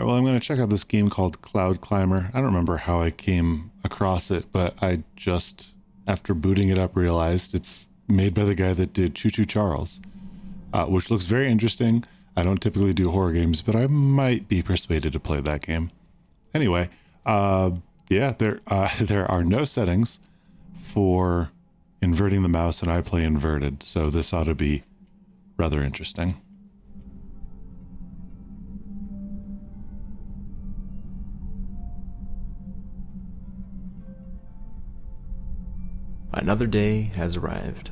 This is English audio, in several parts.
right, well, I'm going to check out this game called Cloud Climber. I don't remember how I came across it, but I just, after booting it up, realized it's made by the guy that did Choo Choo Charles, which looks very interesting. I don't typically do horror games, but I might be persuaded to play that game. Anyway, yeah, there are no settings for inverting the mouse, and I play inverted, so this ought to be rather interesting. Another day has arrived.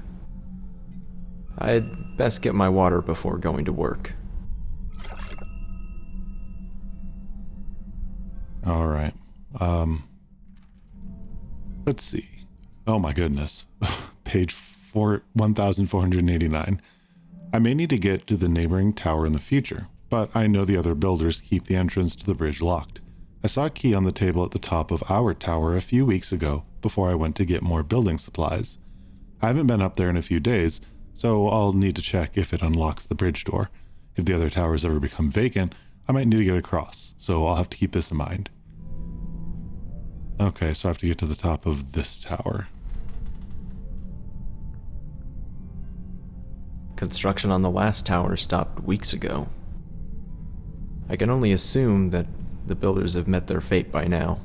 I'd best get my water before going to work. All right. Let's see. Oh my goodness. Page 1489. I may need to get to the neighboring tower in the future, but I know the other builders keep the entrance to the bridge locked. I saw a key on the table at the top of our tower a few weeks ago before I went to get more building supplies. I haven't been up there in a few days, so I'll need to check if it unlocks the bridge door. If the other towers ever become vacant, I might need to get across, so I'll have to keep this in mind. Okay, so I have to get to the top of this tower. Construction on the last tower stopped weeks ago. I can only assume that the builders have met their fate by now.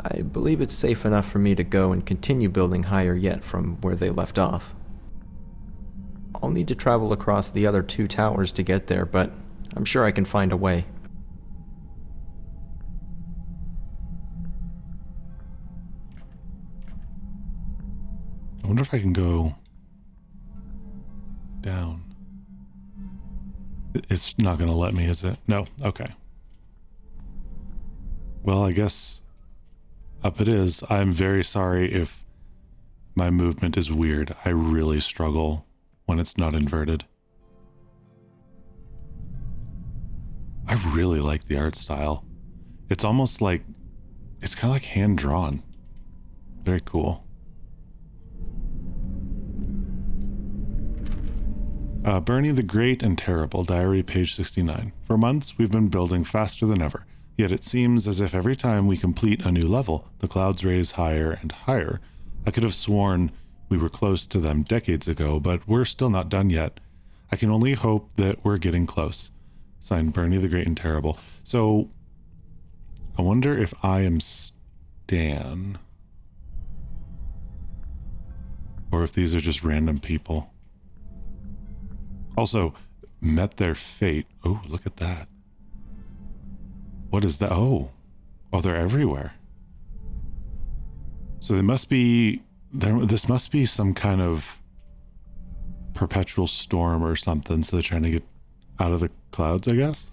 I believe it's safe enough for me to go and continue building higher yet from where they left off. I'll need to travel across the other two towers to get there, but I'm sure I can find a way. I wonder if I can go down. It's not going to let me, is it? No. Okay. Well, I guess up it is. I'm very sorry if my movement is weird. I really struggle when it's not inverted. I really like the art style. It's almost like, it's kind of like hand drawn. Very cool. Bernie the Great and Terrible, Diary, page 69. For months, we've been building faster than ever, yet it seems as if every time we complete a new level, the clouds raise higher and higher. I could have sworn we were close to them decades ago, but we're still not done yet. I can only hope that we're getting close. Signed, Bernie the Great and Terrible. So, I wonder if I am Stan, or if these are just random people. Also, met their fate. Oh, look at that. What is that? Oh, they're everywhere. So they must be, this must be some kind of perpetual storm or something. So they're trying to get out of the clouds, I guess.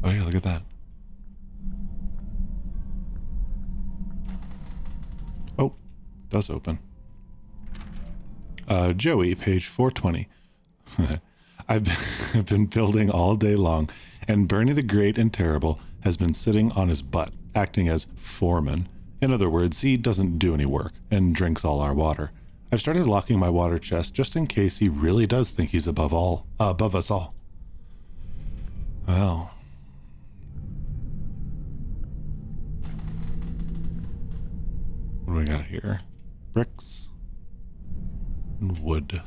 Oh yeah, look at that. Oh, it does open. Joey, page 420. I've been building all day long, and Bernie the Great and Terrible has been sitting on his butt, acting as foreman. In other words, he doesn't do any work and drinks all our water. I've started locking my water chest just in case he really does think he's above us all. Well, what do we got here? Bricks and wood.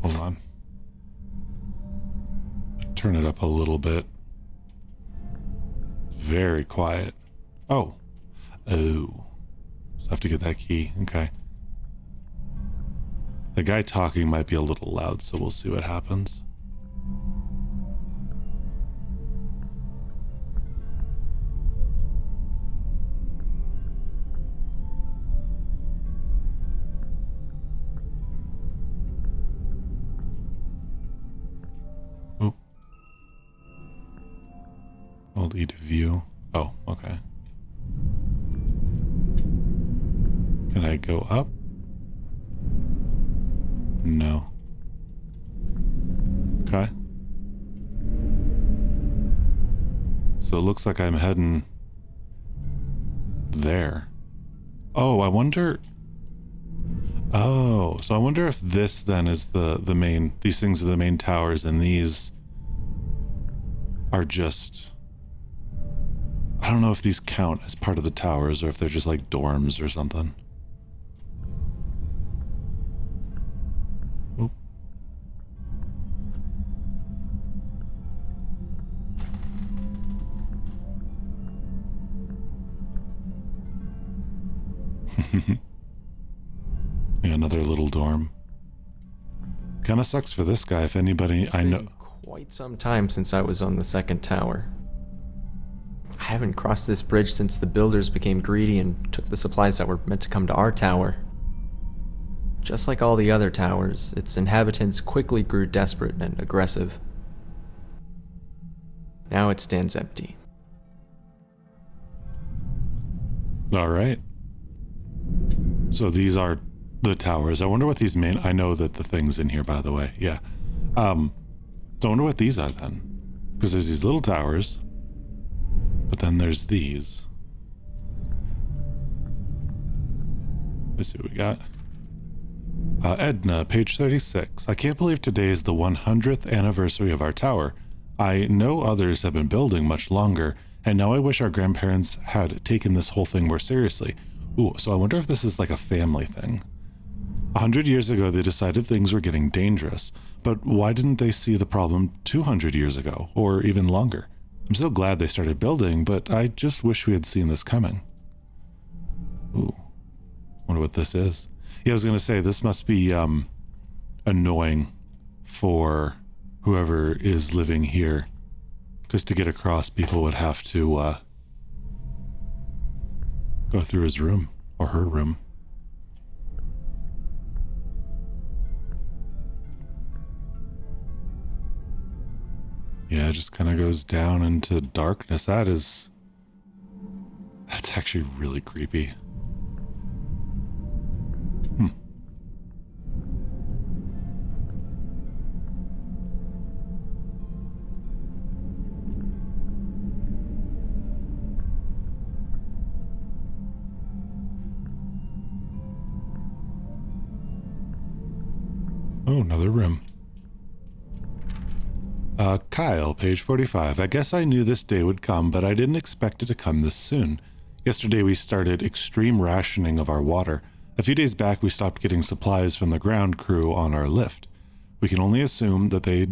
Hold on. Turn it up a little bit. Very quiet. Oh. So I have to get that key. Okay. The guy talking might be a little loud, so we'll see what happens. Oh. Hold E to view. Oh, okay. Can I go up? No. Okay. So it looks like I'm heading there. Oh, I wonder... Oh, so I wonder if this then is the main... These things are the main towers, and these are just... I don't know if these count as part of the towers, or if they're just like dorms or something. Oop. Yeah, another little dorm. Kind of sucks for this guy if anybody I know. Quite some time since I was on the second tower. I haven't crossed this bridge since the builders became greedy and took the supplies that were meant to come to our tower. Just like all the other towers, its inhabitants quickly grew desperate and aggressive. Now it stands empty. All right. So these are the towers. I wonder what these main... I know that the thing's in here, by the way. Yeah. So I wonder what these are then. Because there's these little towers. But then there's these. Let's see what we got. Edna, page 36. I can't believe today is the 100th anniversary of our tower. I know others have been building much longer, and now I wish our grandparents had taken this whole thing more seriously. Ooh, so I wonder if this is like a family thing. 100 years ago, they decided things were getting dangerous, but why didn't they see the problem 200 years ago, or even longer? I'm still glad they started building, but I just wish we had seen this coming. Ooh, wonder what this is. Yeah, I was going to say, this must be annoying for whoever is living here, because to get across, people would have to go through his room, or her room. Yeah, it just kind of goes down into darkness. That's actually really creepy. Oh, another room. Kyle, page 45. I guess I knew this day would come, but I didn't expect it to come this soon. Yesterday we started extreme rationing of our water. A few days back we stopped getting supplies from the ground crew on our lift. We can only assume that they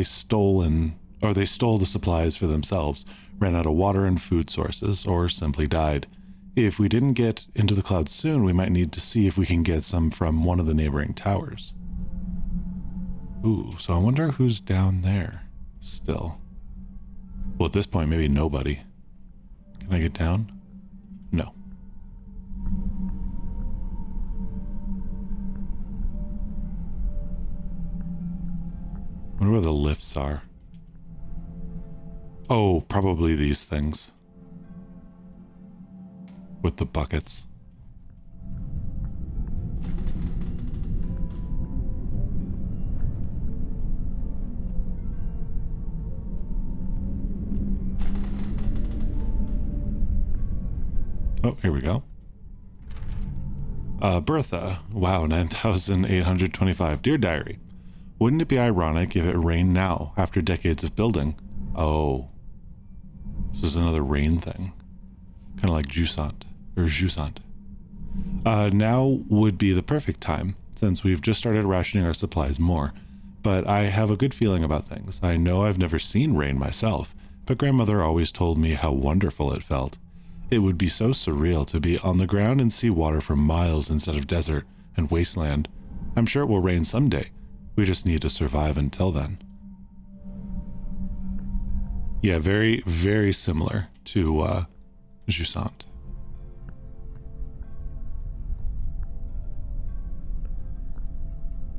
stole the supplies for themselves, ran out of water and food sources, or simply died. If we didn't get into the clouds soon, we might need to see if we can get some from one of the neighboring towers. Ooh, so I wonder who's down there still. Well, at this point, maybe nobody. Can I get down? No. I wonder where the lifts are. Oh, probably these things. With the buckets. Oh, here we go. Bertha. Wow, 9,825. Dear Diary, wouldn't it be ironic if it rained now, after decades of building? Oh. This is another rain thing. Kind of like Jusant. Or Jusant. Now would be the perfect time, since we've just started rationing our supplies more. But I have a good feeling about things. I know I've never seen rain myself, but grandmother always told me how wonderful it felt. It would be so surreal to be on the ground and see water for miles instead of desert and wasteland. I'm sure it will rain someday. We just need to survive until then. Yeah, very, very similar to Jusant.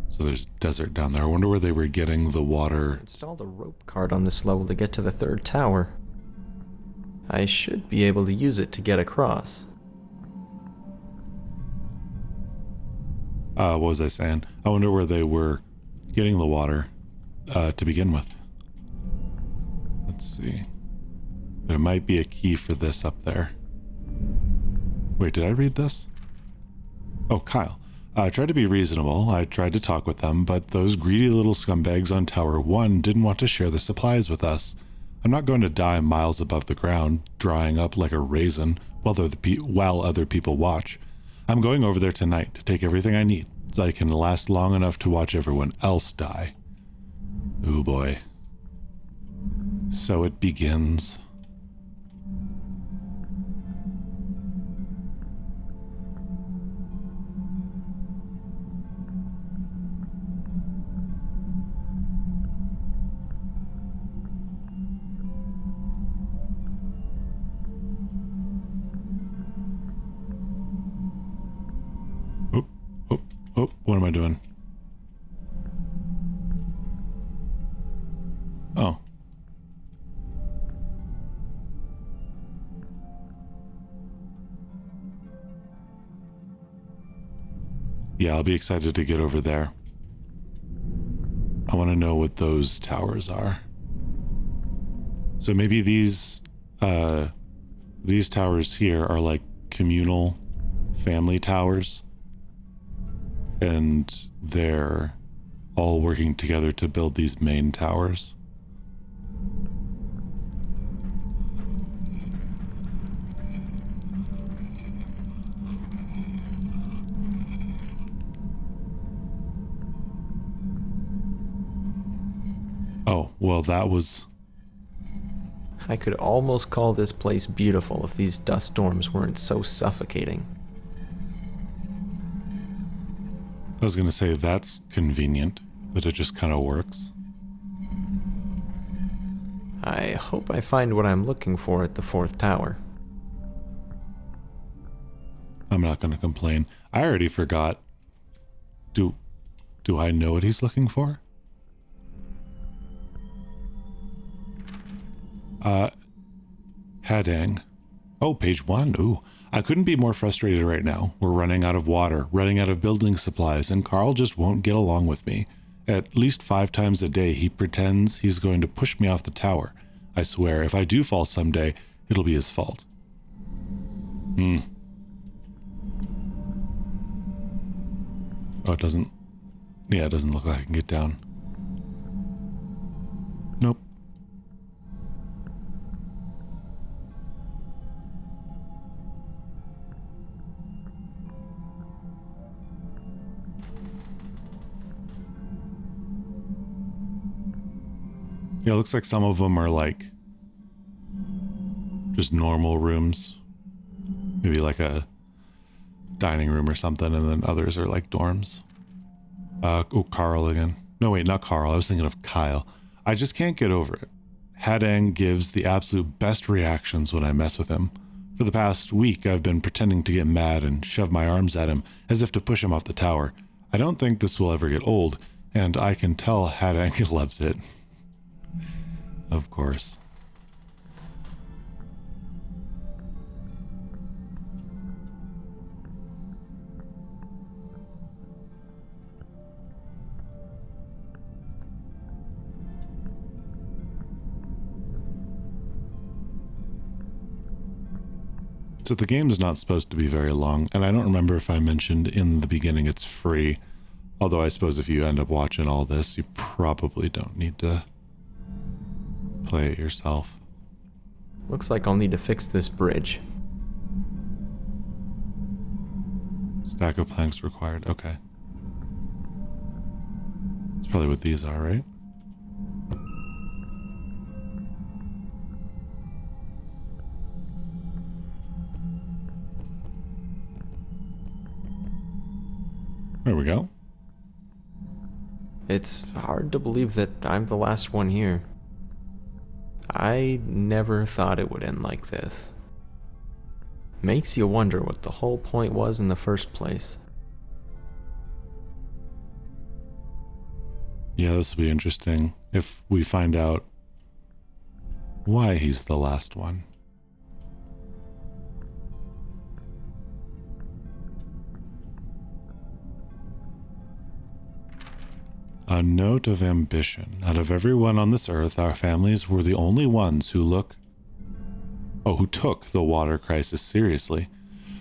So there's desert down there. I wonder where they were getting the water. Installed a rope cart on this level to get to the third tower. I should be able to use it to get across. What was I saying? I wonder where they were getting the water to begin with. Let's see. There might be a key for this up there. Wait, did I read this? Oh, Kyle. I tried to be reasonable. I tried to talk with them, but those greedy little scumbags on Tower 1 didn't want to share the supplies with us. I'm not going to die miles above the ground, drying up like a raisin while other people watch. I'm going over there tonight to take everything I need so I can last long enough to watch everyone else die. Ooh boy. So it begins. Oh, what am I doing? Oh. Yeah, I'll be excited to get over there. I want to know what those towers are. So maybe these towers here are like communal family towers. And they're all working together to build these main towers. Oh, well, that was... I could almost call this place beautiful if these dust storms weren't so suffocating. I was going to say that's convenient, that it just kind of works. I hope I find what I'm looking for at the 4th tower. I'm not going to complain. I already forgot. Do I know what he's looking for? Heading. Oh, page 1. Ooh. I couldn't be more frustrated right now. We're running out of water, running out of building supplies, and Carl just won't get along with me. At least 5 times a day, he pretends he's going to push me off the tower. I swear, if I do fall someday, it'll be his fault. Oh, it doesn't... Yeah, it doesn't look like I can get down. Nope. Yeah, it looks like some of them are like just normal rooms. Maybe like a dining room or something, and then others are like dorms. Oh, Carl again. No, wait, not Carl. I was thinking of Kyle. I just can't get over it. Hadang gives the absolute best reactions when I mess with him. For the past week, I've been pretending to get mad and shove my arms at him as if to push him off the tower. I don't think this will ever get old, and I can tell Hadang loves it. Of course. So the game's not supposed to be very long, and I don't remember if I mentioned in the beginning it's free. Although I suppose if you end up watching all this, you probably don't need to play it yourself. Looks like I'll need to fix this bridge. Stack of planks required. Okay. That's probably what these are, right? There we go. It's hard to believe that I'm the last one here. I never thought it would end like this. Makes you wonder what the whole point was in the first place. Yeah, this will be interesting if we find out why he's the last one. A note of ambition. Out of everyone on this earth, our families were the only ones who look who took the water crisis seriously.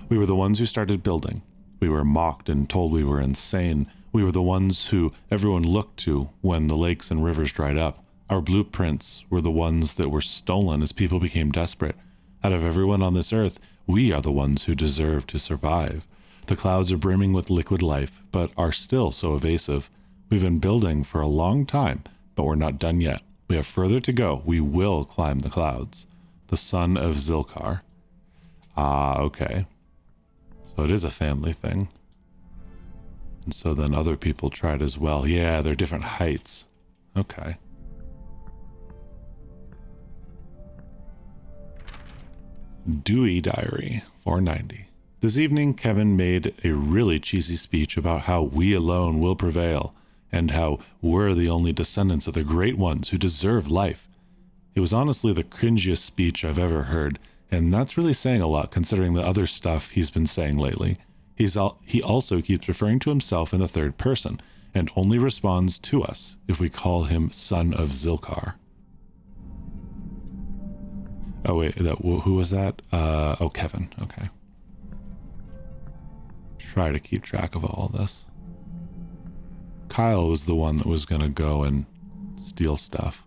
We were the ones who started building. We were mocked and told we were insane. We were the ones who everyone looked to when the lakes and rivers dried up. Our blueprints were the ones that were stolen as people became desperate. Out of everyone on this earth, we are the ones who deserve to survive. The clouds are brimming with liquid life, but are still so evasive. We've been building for a long time, but we're not done yet. We have further to go. We will climb the clouds. The son of Zilkar. Ah, okay. So it is a family thing. And so then other people tried as well. Yeah, they're different heights. Okay. Dewey Diary, 490. This evening, Kevin made a really cheesy speech about how we alone will prevail, and how we're the only descendants of the great ones who deserve life. It was honestly the cringiest speech I've ever heard, and that's really saying a lot considering the other stuff he's been saying lately. He also keeps referring to himself in the third person, and only responds to us if we call him Son of Zilkar. Oh wait, who was that? Kevin, okay. Try to keep track of all this. Kyle was the one that was gonna go and steal stuff.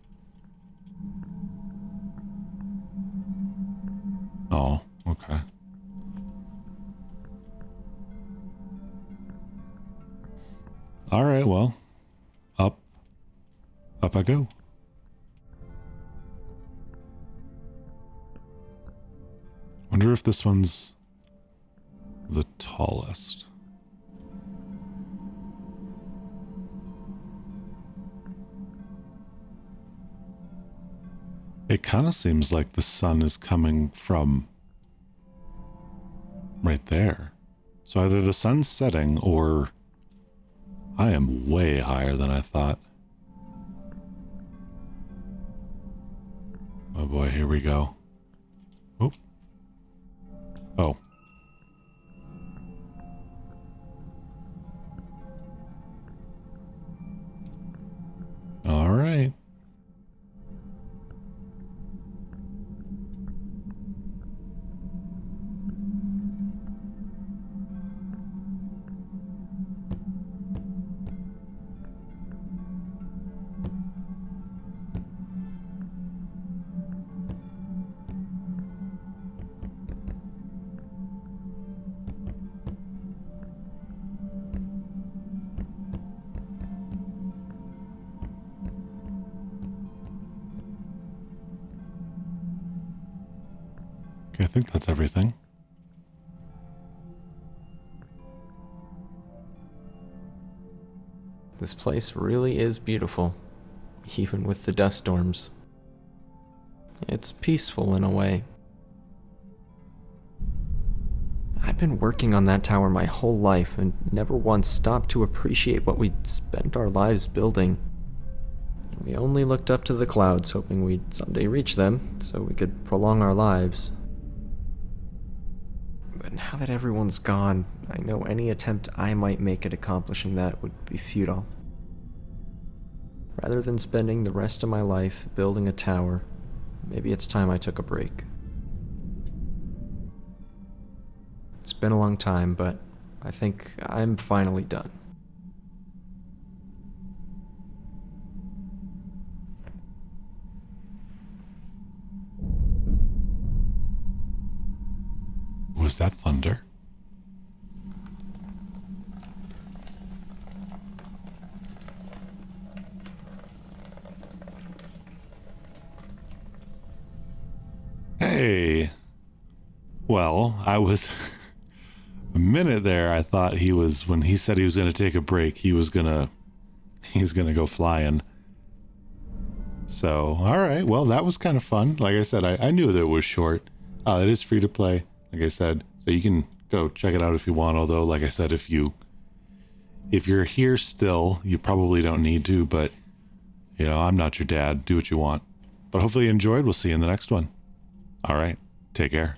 Oh, okay. All right, well, up I go. Wonder if this one's the tallest. It kind of seems like the sun is coming from right there. So either the sun's setting or I am way higher than I thought. Oh boy, here we go. Oh. Oh. All right. Okay, I think that's everything. This place really is beautiful, even with the dust storms. It's peaceful in a way. I've been working on that tower my whole life and never once stopped to appreciate what we'd spent our lives building. We only looked up to the clouds, hoping we'd someday reach them so we could prolong our lives. But now that everyone's gone, I know any attempt I might make at accomplishing that would be futile. Rather than spending the rest of my life building a tower, maybe it's time I took a break. It's been a long time, but I think I'm finally done. Was that thunder? Hey. Well, I was a minute there. I thought he was, when he said he was going to take a break, he's going to go flying. So, all right. Well, that was kind of fun. Like I said, I knew that it was short. It is free to play, like I said, so you can go check it out if you want. Although, like I said, if you're here still, you probably don't need to, but you know, I'm not your dad. Do what you want. But hopefully you enjoyed. We'll see you in the next one. All right. Take care.